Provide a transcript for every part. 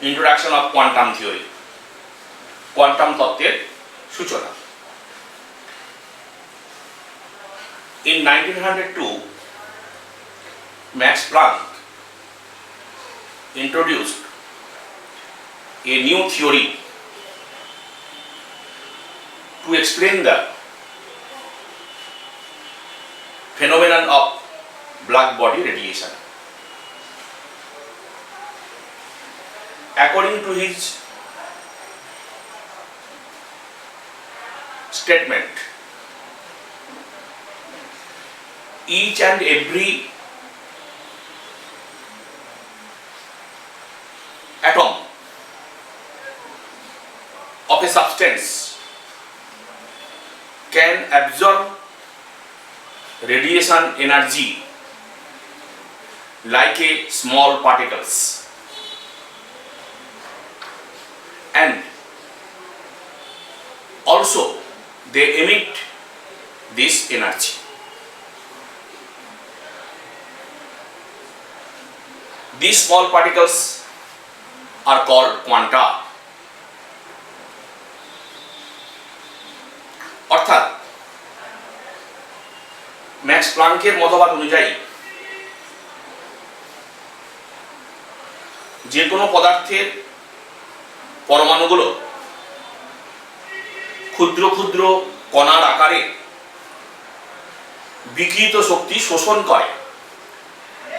Introduction of quantum theory, quantum तत्वेर सूचना। In 1902, Max Planck introduced a new theory to explain the phenomenon of black body radiation. According to his statement, each and every atom of a substance can absorb radiation energy like a small particles, and also they emit this energy. These small particles are called quanta. অর্থাৎ max প্লাঙ্কের মতবাদ অনুযায়ী যে কোনো পদার্থের পরমাণুগুলো ক্ষুদ্র ক্ষুদ্র কণার আকারে বিকিরিত শক্তি শোষণ করে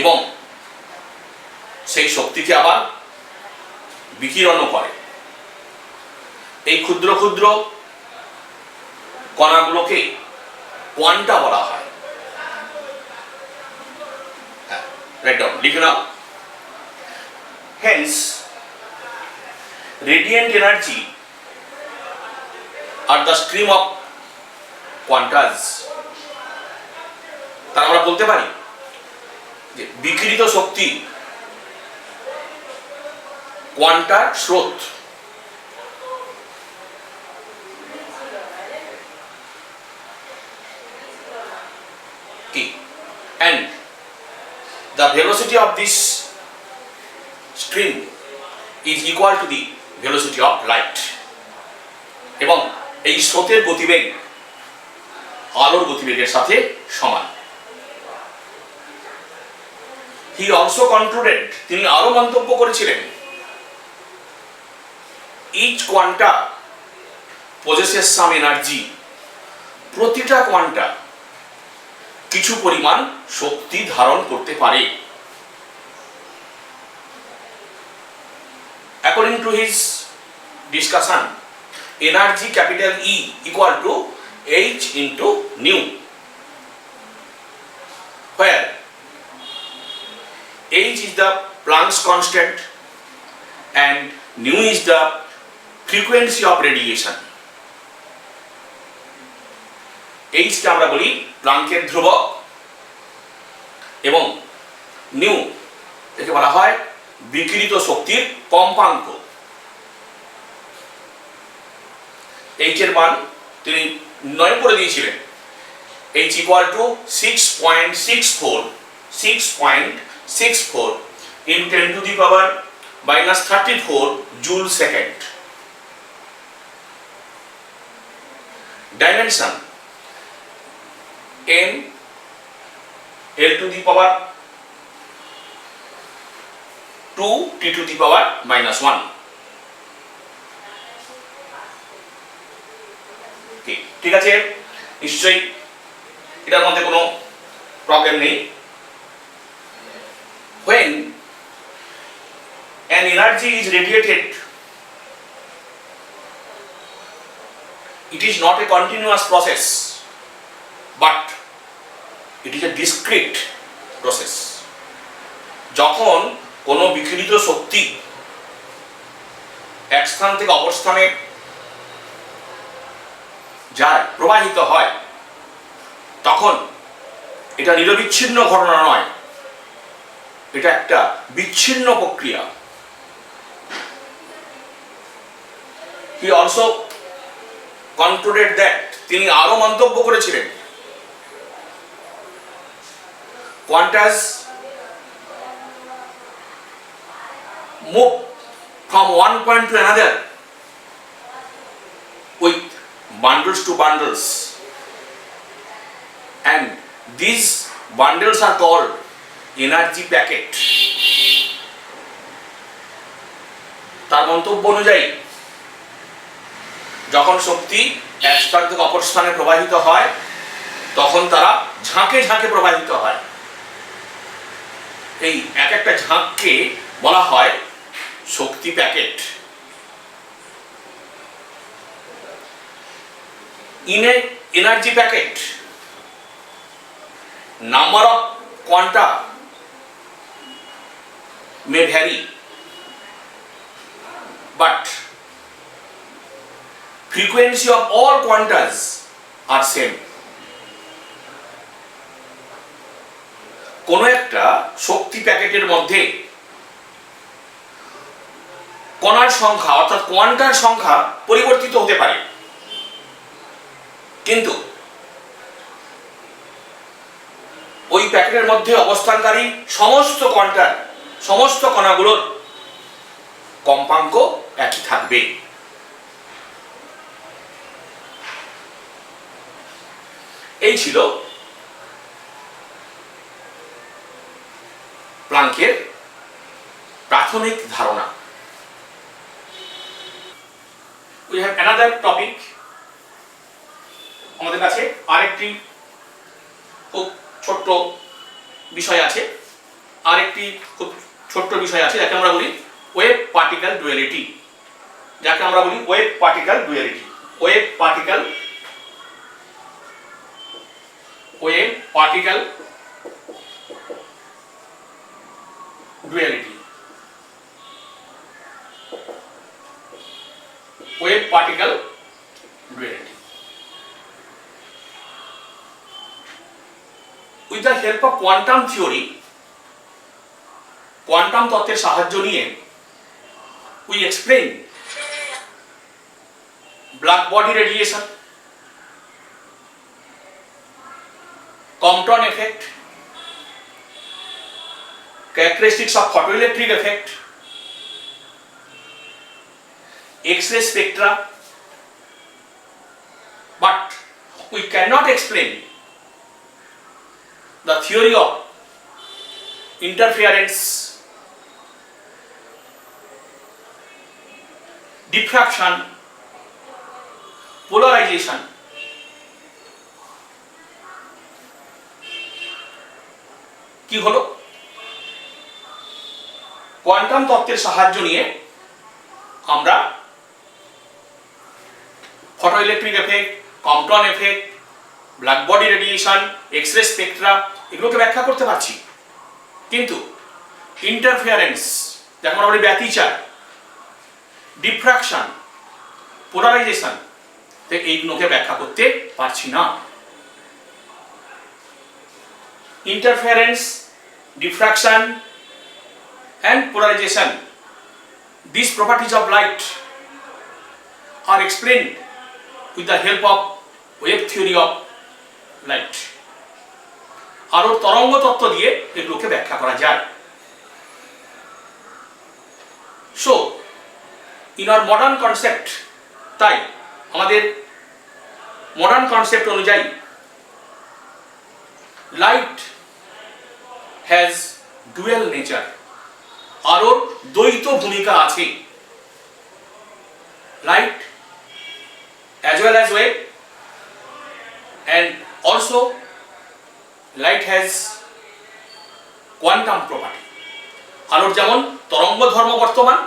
এবং সেই শক্তিকে আবার বিকিরণও করে। এই ক্ষুদ্র ক্ষুদ্র কণাগুলোকে কোয়ান্টা বলা হয়। রাইট ডাউন, লিখে নাও। Hence radiant energy are the stream of quantas। তার আমরা বলতে পারি যে বিকিরিত শক্তি কোয়ান্টার স্রোত। কি? And the velocity of this stream is equal to the velocity of light। এবং এই স্রোতের গতিবেগ আলোর গতিবেগের সাথে সমান। He also concluded, তিনি আরো মন্তব্য করেছিলেন, each quanta possesses some energy। প্রতিটা কোয়ান্টা কিছু পরিমাণ শক্তি ধারণ করতে পারে। According to his discussion, energy capital E equal to H into nu, where H is the Planck's constant and nu is the frequency of radiation। H কে আমরা বলি প্লাঙ্কের ধ্রুবক এবং nu একে বলা হয় বিকিরিত শক্তির কম্পাঙ্ক। H এর মান তিনি নির্ণয় করে দিয়েছিলেন, H equal to 6.64 in 10 to the power minus 34 joule second। Dimension m l to the power 2 t to the power minus 1। ঠিক আছে, নিশ্চয়ই এটার মধ্যে কোনো প্রবলেম নেই। When an energy is radiated, it is not a continuous process, but it is a discrete process। যখন কোনো বিকিরিত শক্তি এক স্থান থেকে অপর স্থানে যায়, প্রবাহিত হয়, তখন এটা নিরবিচ্ছিন্ন ঘটনা নয়, এটা একটা বিচ্ছিন্ন প্রক্রিয়া। He also concluded that, তিনি আরো মন্তব্য করেছিলেন, quantas move from one point to another with bundles to bundles, and these bundles are called energy packet. তার মন্তব্য অনুযায়ী যখন শক্তি এক স্থান থেকে অপর স্থানে প্রবাহিত হয় তখন তারা ঝাঁকে ঝাঁকে প্রবাহিত হয়। এই এক একটা ঝাঁককে বলা হয় শক্তি packet. In a energy packet, number of quanta may vary, but frequency of all quantas are same. কোন একটা শক্তি প্যাকেটের মধ্যে কণার সংখ্যা অর্থাৎ কোয়ান্টার সংখ্যা পরিবর্তিত হতে পারে, কিন্তু ওই প্যাকেটের মধ্যে অবস্থানকারী সমস্ত কোয়ান্টার সমস্ত কণাগুলোর কম্পাঙ্ক একই থাকবে। এই ছিল প্লাঙ্কের প্রাথমিক ধারণা। We have another topic. আমাদের কাছে আরেকটি খুব ছোট্ট বিষয় আছে, যাকে আমরা বলি wave particle duality. With the help of quantum theory, quantum তত্ত্বের সাহায্য নিয়ে we explain black body radiation, Compton effect, characteristics of photoelectric effect, X-ray spectra, but we cannot explain the theory of interference, diffraction, polarization. কি হলো? Quantum তত্ত্বের সাহায্য নিয়ে আমরা photoelectric effect, Compton effect, black body radiation, X-ray spectra এগুলোকে ব্যাখ্যা করতে পারছি, কিন্তু ইন্টারফিয়ারেন্স, যাকে আমরা বলি ব্যতিচার, ডিফ্রাকশন, পোলারাইজেশন, এইগুলোকে ব্যাখ্যা করতে পারছি না। Interference, diffraction and polarization, these properties of light are explained with the help of wave theory of light. আরো তরঙ্গ তত্ত্ব দিয়ে এগুলোকে ব্যাখ্যা করা যায়। So in our modern concept, তাই আমাদের মডার্ন কনসেপ্ট অনুযায়ী light has dual nature, আলোর দ্বৈত ভূমিকা আছে। Light as well as wave, and also light has quantum property. আলোর যেমন তরঙ্গ ধর্ম বর্তমান,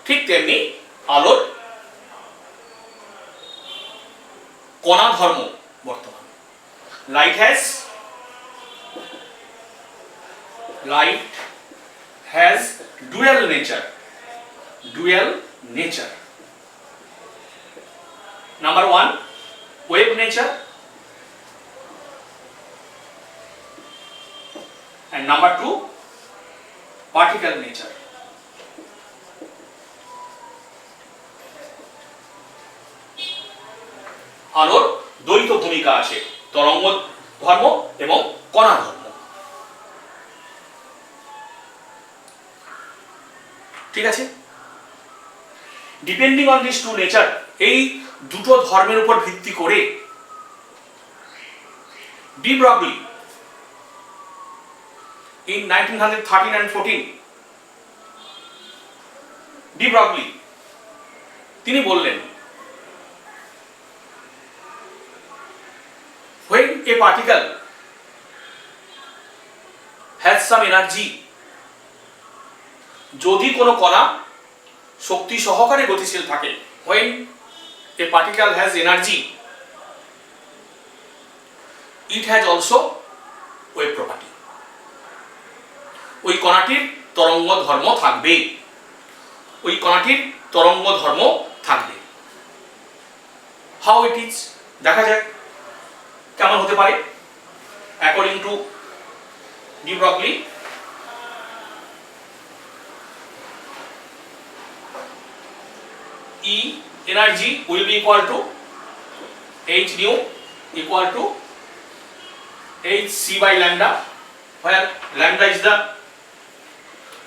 ঠিক তেমনি আলোর কণা ধর্ম বর্তমান। Light has dual nature. Number one, wave nature, and number two, particle nature. আলোর দ্বৈত ভূমিকা আছে, তরঙ্গ ধর্ম এবং কণা ধর্ম। ঠিক আছে, depending on this two nature, এই দুটো ধর্মের উপর ভিত্তি করে de Broglie in 1913 and 14, de Broglie তিনি বললেন, when a particle has some energy, যদি কোনো কণা শক্তি সহকারে গতিশীল থাকে, when a particle has energy, it has also wave property, ওই কণাটির তরঙ্গ ধর্ম থাকবে, ওই কণাটির তরঙ্গ ধর্ম থাকবে। হাউ ইট ইজ, দেখা যাক কেমন হতে পারে according to de Broglie. E energy will be equal to h nu equal to h c by lambda, where lambda is the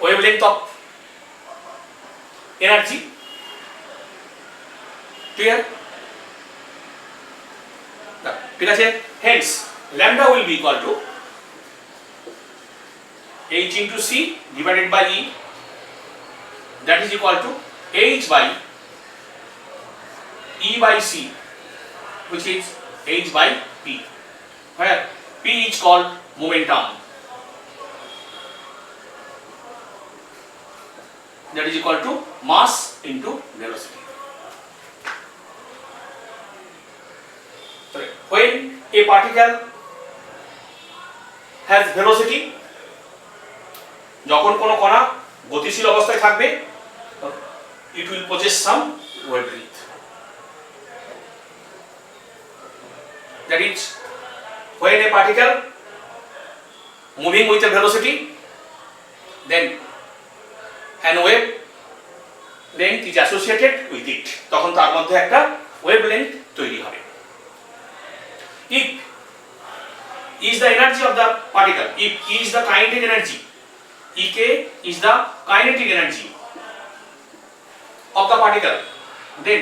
wavelength of energy. Clear? ঠিক আছে, hence lambda will be equal to h into c divided by e, that is equal to h by e by c, which is h by p, where p is called momentum, that is equal to mass into velocity. Sorry. When a particle has velocity, যখন কোনো কণা গতিশীল অবস্থায় থাকবে, it will possess some wavelength, that is when a particle moving with a velocity, then an wave length is associated with it, তখন তার মধ্যে একটা ওয়েভ লেংথ তৈরি হবে। If is the energy of the particle, if E is the kinetic energy, Ek is the kinetic energy of the particle, then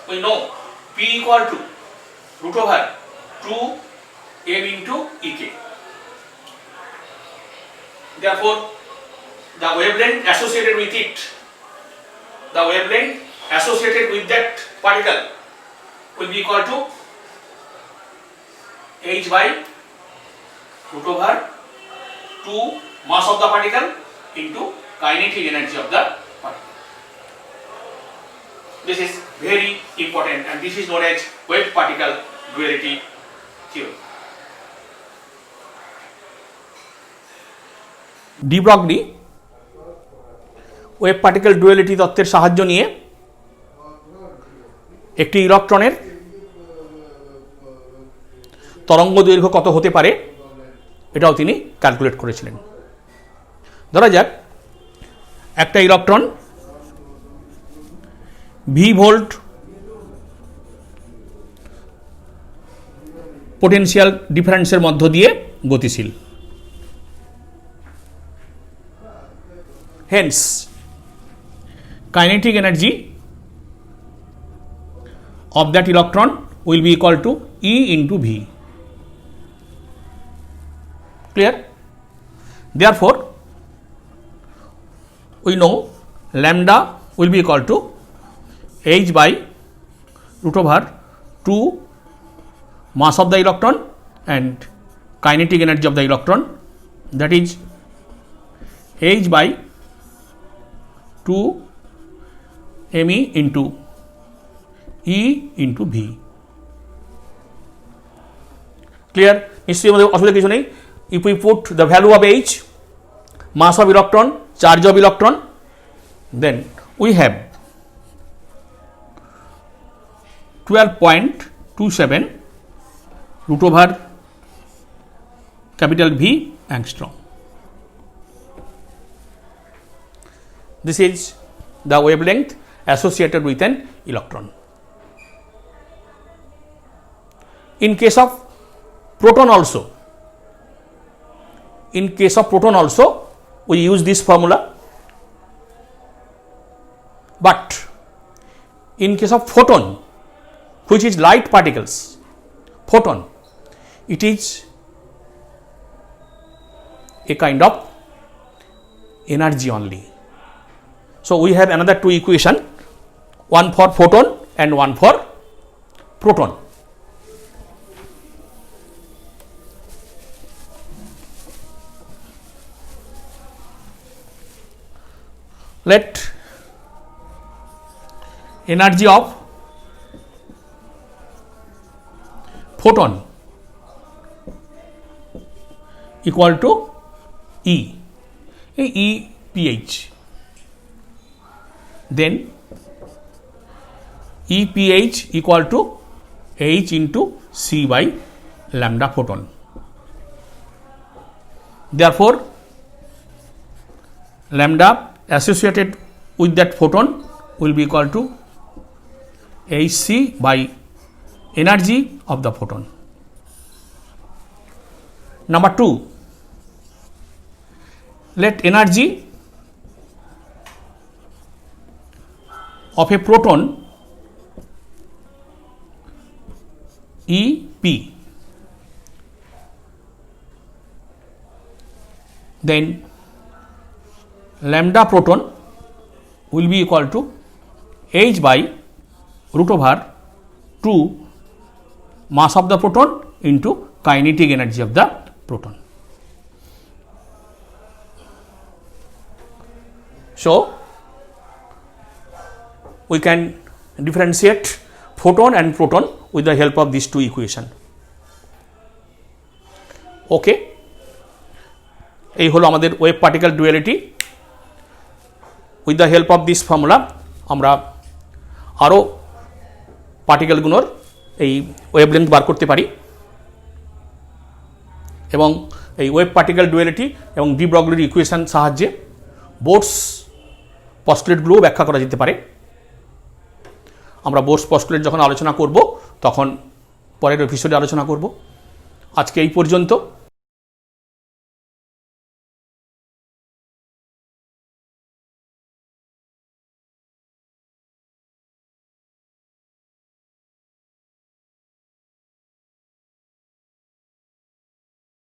we know P equal to root over 2m into Ek. Therefore the wavelength associated with it, the wavelength associated with that particle will be equal to h by root over 2 mass of the particle into kinetic energy of the particle. This is very important, and this is known as wave particle duality theory. De Broglie wave particle duality তত্ত্বের সাহায্য নিয়ে একটি ইলেকট্রনের তরঙ্গ দৈর্ঘ্য কত হতে পারে এটাও তিনি ক্যালকুলেট করেছিলেন। ধরা যাক একটা ইলেকট্রন ভি ভোল্ট পোটেনশিয়াল ডিফারেন্সের মধ্য দিয়ে গতিশীল। Hence kinetic energy of that electron will be equal to E into V. Clear? Therefore, we know lambda will be equal to h by root over 2 mass of the electron and kinetic energy of the electron, that is h by 2 me into E into V. Clear? নিশ্চয়ই আমাদের অসুবিধা কিছু নেই। If we put the value of H, mass of electron, charge of electron, then we have 12.27 root over capital V angstrom. This is the wavelength associated with an electron. In case of proton also, we use this formula. But in case of photon, which is light particles, photon, it is a kind of energy only. So we have another two equation, one for photon and one for proton. Let energy of photon equal to EPH. Then EPH equal to H into C by lambda photon. Therefore, lambda associated with that photon will be equal to Hc by energy of the photon. Number 2, let energy of a proton EP, then lambda proton will be equal to H by root over 2 mass of the proton into kinetic energy of the proton. So we can differentiate photon and proton with the help of these two equation. Okay, এই হলো আমাদের wave particle duality. With the help of this formula আমরা আরও পার্টিকেলগুলোর এই wavelength বার করতে পারি এবং এই ওয়েভ পার্টিকেল ডুয়ালিটি এবং ডি ব্রগলির ইকুয়েশন সাহায্যে বোরস পস্টুলেটগুলোও ব্যাখ্যা করা যেতে পারে। আমরা বোরস পস্টুলেট যখন আলোচনা করব তখন পরের এপিসোডে আলোচনা করব। আজকে এই পর্যন্ত।